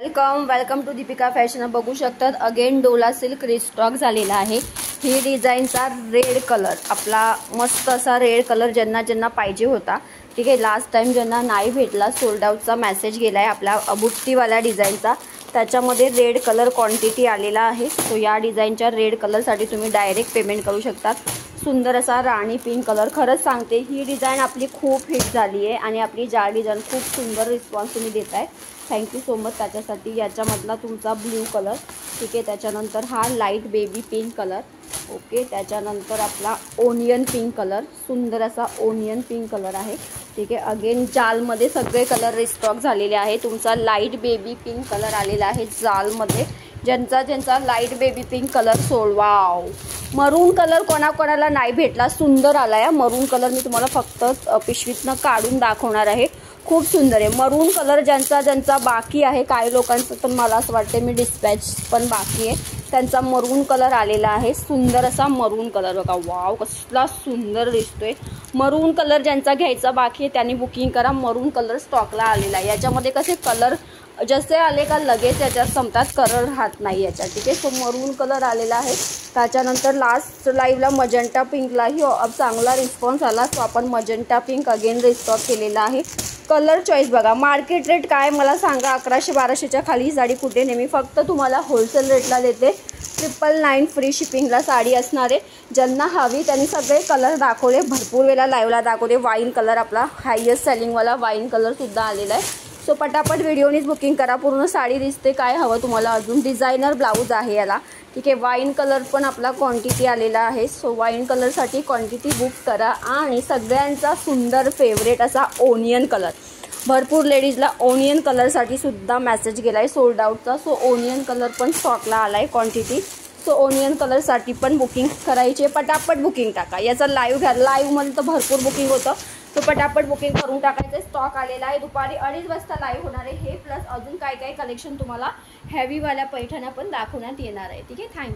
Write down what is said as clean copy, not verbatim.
Welcome to Deepika fashion. बघू शकतात again Dola silk restock झालेला आहे। ही डिझाईनचा रेड कलर आपला मस्त असा रेड कलर ज्यांना ज्यांना पाहिजे होता, ठीक आहे। लास्ट टाइम ज्यांना नाही भेटला सोल्ड आउटचा मेसेज गेलाय आपला बुट्टीवाल्या डिझाईनचा, त्याच्यामध्ये रेड कलर क्वांटिटी आलेला आहे। सो या डिझाईनच्या रेड कलरसाठी तुम्ही डायरेक्ट पेमेंट करू शकता। सुंदर असा राणी पिंक कलर, खरंच सांगते ही डिझाईन आपली खूप हिट झाली आहे आणि आपली ज्या डिझाईन खूप सुंदर रिस्पॉन्स तुम्ही देताय, थँक्यू सो मच त्याच्यासाठी। याच्यामधला तुमचा ब्ल्यू कलर, ठीक आहे। त्याच्यानंतर हा light baby pink colour, okay. त्याच्यानंतर आपला ओनियन पिंक कलर, सुंदर असा ओनियन पिंक कलर आहे, ठीक आहे। अगेन जालमध्ये सगळे कलर रिस्टॉक झालेले आहे। तुमचा लाईट बेबी पिंक कलर आलेला आहे जालमध्ये। ज्यांचा light baby pink colour wow. मरून कलर कोणाकोणाला नाही भेटला, सुंदर आला आहे मरून कलर। मी तुम्हाला फक्त पिशवीतनं काढून दाखवणार आहे, खूप सुंदर आहे मरून कलर। ज्यांचा बाकी आहे, काही लोकांचं तर मला असं वाटते मी डिस्पॅच पण बाकी आहे, त्यांचा मरून कलर आलेला आहे। सुंदर असा मरून कलर बघा, वाव कसला सुंदर दिसतोय। मरून कलर ज्यांचा घ्यायचा बाकी आहे त्यांनी बुकिंग करा, मरून कलर स्टॉकला आलेला आहे। याच्यामध्ये कसे कलर जसे आले का लगेच याच्यात संपतात, कलर राहत नाही याच्यात, ठीक आहे। सो मरून कलर आलेला आहे। त्याच्यानंतर लास्ट लाईव्हला मजेंटा पिंकलाही चांगला रिस्पॉन्स आला, सो आपण मजेंटा पिंक अगेन रिस्टॉक केलेला आहे। कलर चॉईस बघा, मार्केट रेट काय मला सांगा, 1100-1200च्या खाली साडी कुठे नाही। मी फक्त तुम्हाला होलसेल रेटला देते, 999 फ्री शिपिंगला साडी असणार आहे। ज्यांना हवी त्यांनी सगळे कलर दाखवले, भरपूर वेळा लाईव्हला दाखवले। वाईन कलर आपला हायेस्ट सेलिंगवाला वाईन कलरसुद्धा आलेला आहे। सो पटापट व्हिडिओनीच बुकिंग करा, पूर्ण साडी दिसते। काय हवं तुम्हाला अजून, डिझायनर ब्लाऊज आहे याला, ठीक आहे। वाईन कलर पण आपला क्वांटिटी आलेला आहे, सो वाईन कलरसाठी क्वांटिटी बुक करा। आणि सगळ्यांचा सुंदर फेवरेट असा ओनियन कलर, भरपूर लेडीजला ओनियन कलरसाठी सुद्धा मेसेज गेला आहे सोल्ड आउटचा, सो ओनियन कलर पण स्टॉकला आला आहे क्वांटिटी। सो ओनियन कलरसाठी पण बुकिंग करायची, पटापट बुकिंग टाका। याचा लाईव्ह घ्या, लाईव्हमध्ये तर भरपूर बुकिंग होतं, तो पटापट बुकिंग करून टाकायचं। स्टॉक आलेला आहे, दुपारी 2:30 वाजता लाईव्ह होणार आहे हे, प्लस अजून काय काय कलेक्शन तुम्हाला हेवीवाल्या पैठण्या पण दाखवण्यात येणार आहे, ठीक आहे। थँक्यू।